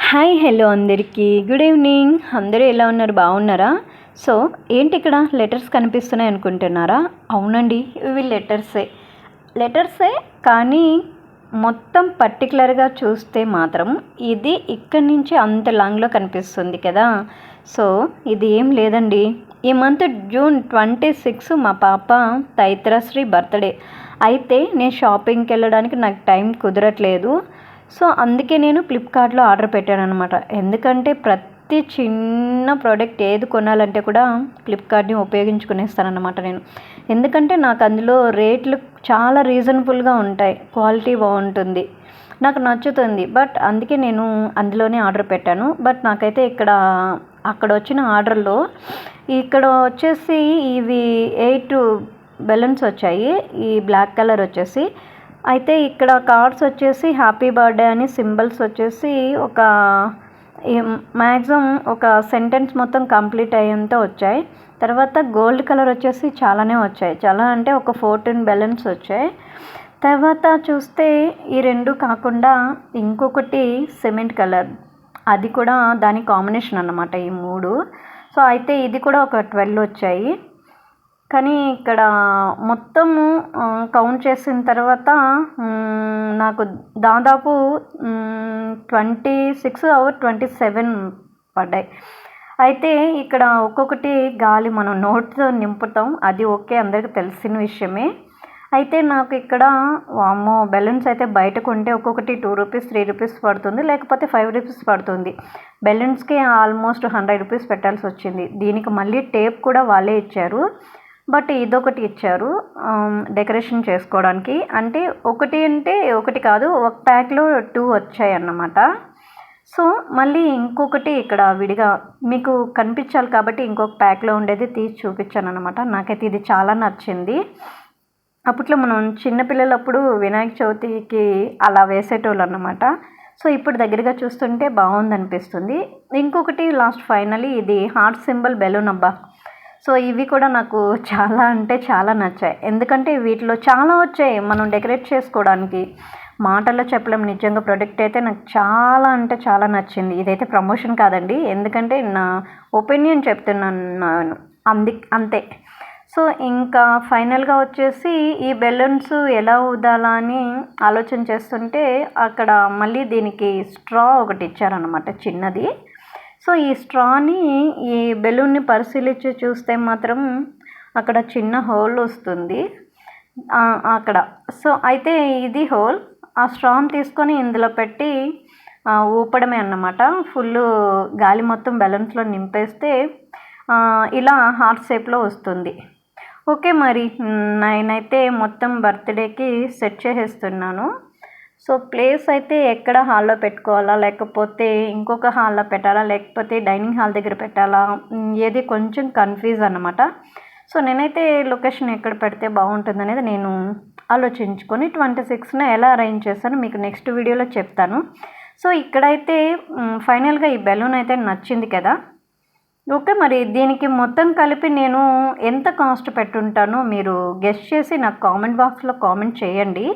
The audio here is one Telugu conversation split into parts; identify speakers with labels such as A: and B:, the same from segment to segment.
A: హాయ్ హలో అందరికీ గుడ్ ఈవినింగ్. అందరూ ఎలా ఉన్నారు, బాగున్నారా? సో ఏంటి ఇక్కడ లెటర్స్ కనిపిస్తున్నాయి అనుకుంటున్నారా? అవునండి, ఇవి లెటర్సే కానీ మొత్తం పర్టికులర్గా చూస్తే మాత్రం ఇది ఇక్కడి నుంచి అంత లాంగ్లో కనిపిస్తుంది కదా. సో ఇది ఏం లేదండి, ఈ మంత్ జూన్ 26 మా పాప తైత్రశ్రీ బర్త్డే. అయితే నేను షాపింగ్కి వెళ్ళడానికి నాకు టైం కుదరట్లేదు. సో అందుకే నేను ఫ్లిప్కార్ట్లో ఆర్డర్ పెట్టాను అనమాట. ఎందుకంటే ప్రతి చిన్న ప్రోడక్ట్ ఏది కొనాలంటే కూడా ఫ్లిప్కార్ట్ని ఉపయోగించుకునేస్తానన్నమాట నేను. ఎందుకంటే నాకు అందులో రేట్లు చాలా రీజనబుల్గా ఉంటాయి, క్వాలిటీ బాగుంటుంది, నాకు నచ్చుతుంది. బట్ అందుకే నేను అందులోనే ఆర్డర్ పెట్టాను. బట్ నాకైతే అక్కడ వచ్చిన ఆర్డర్లో ఇక్కడ వచ్చేసి ఇవి 8 బెలూన్స్ వచ్చాయి, ఈ బ్లాక్ కలర్ వచ్చేసి. అయితే ఇక్కడ కార్డ్స్ వచ్చేసి హ్యాపీ బర్త్డే అని సింబల్స్ వచ్చేసి ఒక మ్యాక్సిమం ఒక సెంటెన్స్ మొత్తం కంప్లీట్ అయ్యేంత వచ్చాయి. తర్వాత గోల్డ్ కలర్ వచ్చేసి చాలానే వచ్చాయి, చాలా అంటే ఒక 14 బెలూన్స్ వచ్చాయి. తర్వాత చూస్తే ఈ రెండు కాకుండా ఇంకొకటి సిమెంట్ కలర్, అది కూడా దాని కాంబినేషన్ అన్నమాట ఈ మూడు. సో అయితే ఇది కూడా ఒక 12 వచ్చాయి. కానీ ఇక్కడ మొత్తము కౌంట్ చేసిన తర్వాత నాకు దాదాపు 26 or 27 పడ్డాయి. అయితే ఇక్కడ ఒక్కొక్కటి గాలి మనం నోట్తో నింపుతాం, అది ఓకే, అందరికీ తెలిసిన విషయమే. అయితే నాకు ఇక్కడ వామ్మో బెలూన్స్ అయితే బయట కొంటే ఒక్కొక్కటి 2 రూపీస్ 3 రూపీస్ పడుతుంది, లేకపోతే 5 రూపీస్ పడుతుంది. బెలూన్స్కి ఆల్మోస్ట్ 100 రూపీస్ పెట్టాల్సి వచ్చింది. దీనికి మళ్ళీ టేప్ కూడా వాళ్ళే ఇచ్చారు. బట్ ఇదొకటి ఇచ్చారు డెకరేషన్ చేసుకోవడానికి. అంటే ఒకటి కాదు, ఒక ప్యాక్లో 2 వచ్చాయి అన్నమాట. సో మళ్ళీ ఇంకొకటి ఇక్కడ విడిగా మీకు కనిపించాలి కాబట్టి ఇంకొక ప్యాక్లో ఉండేది తీసి చూపించాను అనమాట. నాకైతే ఇది చాలా నచ్చింది. అప్పట్లో మనం చిన్నపిల్లలప్పుడు వినాయక చవితికి అలా వేసేటోళ్ళు అన్నమాట. సో ఇప్పుడు దగ్గరగా చూస్తుంటే బాగుందనిపిస్తుంది. ఇంకొకటి లాస్ట్ ఫైనలీ ఇది హార్ట్ సింబల్ బెలూన్ అబ్బా. సో ఇవి కూడా నాకు చాలా అంటే చాలా నచ్చాయి. ఎందుకంటే వీటిలో చాలా వచ్చాయి మనం డెకరేట్ చేసుకోవడానికి, మాటల్లో చెప్పలేం. నిజంగా ప్రోడక్ట్ అయితే నాకు చాలా అంటే చాలా నచ్చింది. ఇదైతే ప్రమోషన్ కాదండి, ఎందుకంటే నా ఒపీనియన్ చెప్తున్నాను అంతే. సో ఇంకా ఫైనల్గా వచ్చేసి ఈ బెలూన్స్ ఎలా ఊదాలా అని ఆలోచన చేస్తుంటే అక్కడ మళ్ళీ దీనికి స్ట్రా ఒకటి ఇచ్చారనమాట, చిన్నది. సో ఈ స్ట్రాని ఈ బెలూన్ని పరిశీలించి చూస్తే మాత్రం అక్కడ చిన్న హోల్ వస్తుంది అక్కడ. సో అయితే ఇది హోల్, ఆ స్ట్రాని తీసుకొని ఇందులో పెట్టి ఊపడమే అన్నమాట. ఫుల్ గాలి మొత్తం బెలూన్స్లో నింపేస్తే ఇలా హార్ట్ షేప్లో వస్తుంది. ఓకే, మరి నేనైతే మొత్తం బర్త్డేకి సెట్ చేసేస్తున్నాను. సో ప్లేస్ అయితే ఎక్కడ హాల్లో పెట్టుకోవాలా, లేకపోతే ఇంకొక హాల్లో పెట్టాలా, లేకపోతే డైనింగ్ హాల్ దగ్గర పెట్టాలా, ఏది కొంచెం కన్ఫ్యూజ్ అన్నమాట. సో నేనైతే లొకేషన్ ఎక్కడ పెడితే బాగుంటుంది అనేది నేను ఆలోచించుకొని 26న ఎలా అరేంజ్ చేస్తానో మీకు నెక్స్ట్ వీడియోలో చెప్తాను. సో ఇక్కడైతే ఫైనల్గా ఈ బెలూన్ అయితే నచ్చింది కదా. ఓకే, మరి దీనికి మొత్తం కలిపి నేను ఎంత కాస్ట్ పెట్టుంటానో మీరు గెస్ట్ చేసి నాకు కామెంట్ బాక్స్లో కామెంట్ చేయండి.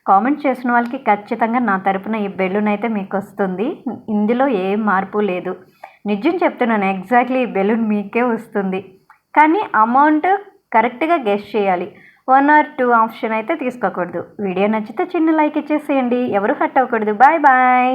A: కామెంట్ చేసిన వాళ్ళకి ఖచ్చితంగా నా తరపున ఈ బెలూన్ అయితే మీకు వస్తుంది. ఇందులో ఏ మార్పు లేదు, నిజం చెప్తున్నాను. ఎగ్జాక్ట్లీ ఈ బెలూన్ మీకే వస్తుంది. కానీ అమౌంట్ కరెక్ట్గా గెస్ట్ చేయాలి, 1 or 2 ఆప్షన్ అయితే తీసుకోకూడదు. వీడియో నచ్చితే చిన్న లైక్ ఇచ్చేసేయండి, ఎవరు హట్ అవ్వకూడదు. Bye bye.